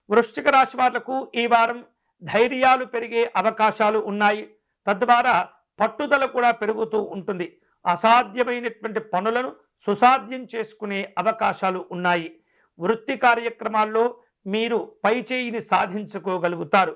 వృశ్చిక రాశి వాళ్లకు ఈ వారం ధైర్యాలు పెరిగే అవకాశాలు ఉన్నాయి. తద్వారా పట్టుదల కూడా పెరుగుతూ ఉంటుంది. అసాధ్యమైనటువంటి పనులను సుసాధ్యం చేసుకునే అవకాశాలు ఉన్నాయి. వృత్తి కార్యక్రమాల్లో మీరు పైచేయిని సాధించుకోగలుగుతారు.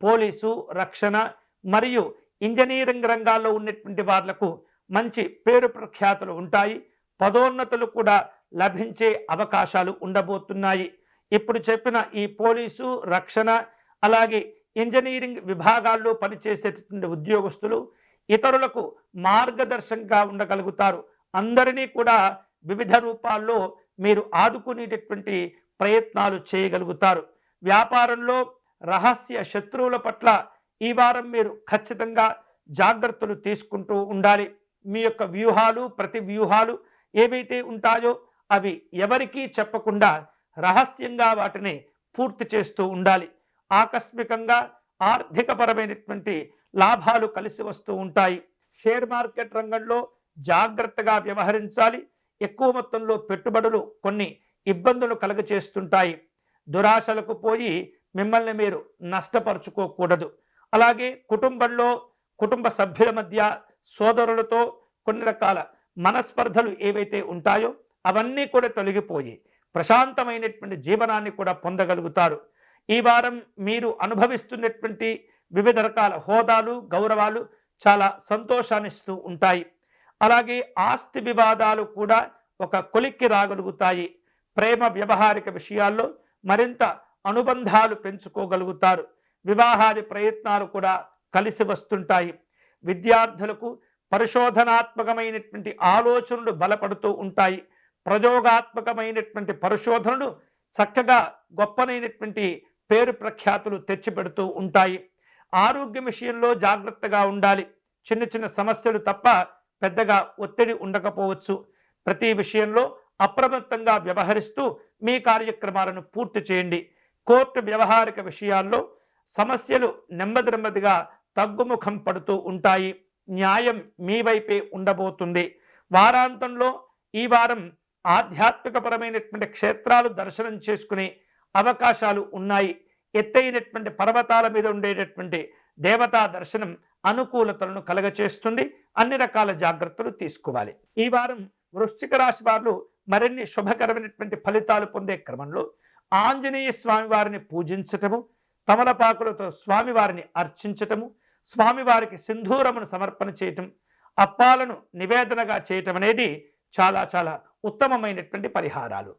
పోలీసు, రక్షణ మరియు ఇంజనీరింగ్ రంగాల్లో ఉన్నటువంటి వాళ్లకు మంచి పేరు ప్రఖ్యాతులు ఉంటాయి. పదోన్నతులు కూడా లభించే అవకాశాలు ఉండబోతున్నాయి. ఇప్పుడు చెప్పిన ఈ పోలీసు, రక్షణ అలాగే ఇంజనీరింగ్ విభాగాల్లో పనిచేసేటువంటి ఉద్యోగస్తులు ఇతరులకు మార్గదర్శకంగా ఉండగలుగుతారు. అందరినీ కూడా వివిధ రూపాల్లో మీరు ఆదుకునేటటువంటి ప్రయత్నాలు చేయగలుగుతారు. వ్యాపారంలో రహస్య శత్రువుల పట్ల ఈ వారం మీరు ఖచ్చితంగా జాగ్రత్తలు తీసుకుంటూ ఉండాలి. మీ యొక్క వ్యూహాలు, ప్రతి వ్యూహాలు ఏవైతే ఉంటాయో అవి ఎవరికీ చెప్పకుండా రహస్యంగా వాటిని పూర్తి చేస్తూ ఉండాలి. ఆకస్మికంగా ఆర్థికపరమైనటువంటి లాభాలు కలిసి వస్తూ ఉంటాయి. షేర్ మార్కెట్ రంగంలో జాగ్రత్తగా వ్యవహరించాలి. ఎక్కువ మొత్తంలో పెట్టుబడులు కొన్ని ఇబ్బందులు కలుగచేస్తుంటాయి. దురాశలకు పోయి మిమ్మల్ని మీరు నష్టపరుచుకోకూడదు. అలాగే కుటుంబంలో కుటుంబ సభ్యుల మధ్య సోదరులతో కొన్ని రకాల మనస్పర్ధలు ఏవైతే ఉంటాయో అవన్నీ కూడా తొలగిపోయి ప్రశాంతమైనటువంటి జీవనాన్ని కూడా పొందగలుగుతారు. ఈ వారం మీరు అనుభవిస్తున్నటువంటి వివిధ రకాల హోదాలు, గౌరవాలు చాలా సంతోషాన్నిస్తూ ఉంటాయి. అలాగే ఆస్తి వివాదాలు కూడా ఒక కొలిక్కి రాగలుగుతాయి. ప్రేమ వ్యవహారిక విషయాల్లో మరింత అనుబంధాలు పెంచుకోగలుగుతారు. వివాహాది ప్రయత్నాలు కూడా కలిసి వస్తుంటాయి. విద్యార్థులకు పరిశోధనాత్మకమైనటువంటి ఆలోచనలు బలపడుతూ ఉంటాయి. ప్రయోగాత్మకమైనటువంటి పరిశోధనలు చక్కగా గొప్పనైనటువంటి పేరు ప్రఖ్యాతులు తెచ్చిపెడుతూ ఉంటాయి. ఆరోగ్యం విషయంలో జాగ్రత్తగా ఉండాలి. చిన్న చిన్న సమస్యలు తప్ప పెద్దగా ఒత్తిడి ఉండకపోవచ్చు. ప్రతి విషయంలో అప్రమత్తంగా వ్యవహరిస్తూ మీ కార్యక్రమాలను పూర్తి చేయండి. కోర్టు వ్యవహారిక విషయాల్లో సమస్యలు నెమ్మదిగా తగ్గుముఖం పడుతూ ఉంటాయి. న్యాయం మీ వైపే ఉండబోతుంది. వారాంతంలో ఈ వారం ఆధ్యాత్మికపరమైనటువంటి క్షేత్రాలు దర్శనం చేసుకునే అవకాశాలు ఉన్నాయి. ఎత్తైనటువంటి పర్వతాల మీద ఉండేటటువంటి దేవతా దర్శనం అనుకూలతలను కలగచేస్తుంది. అన్ని రకాల జాగ్రత్తలు తీసుకోవాలి. ఈ వారం వృశ్చిక రాశి వారు మరిన్ని శుభకరమైనటువంటి ఫలితాలు పొందే క్రమంలో ఆంజనేయ స్వామి వారిని పూజించటము, తమలపాకులతో స్వామివారిని అర్చించటము, స్వామివారికి సింధూరమును సమర్పణ చేయటం, అప్పాలను నివేదనగా చేయటం అనేది చాలా ఉత్తమమైనటువంటి పరిహారాలు.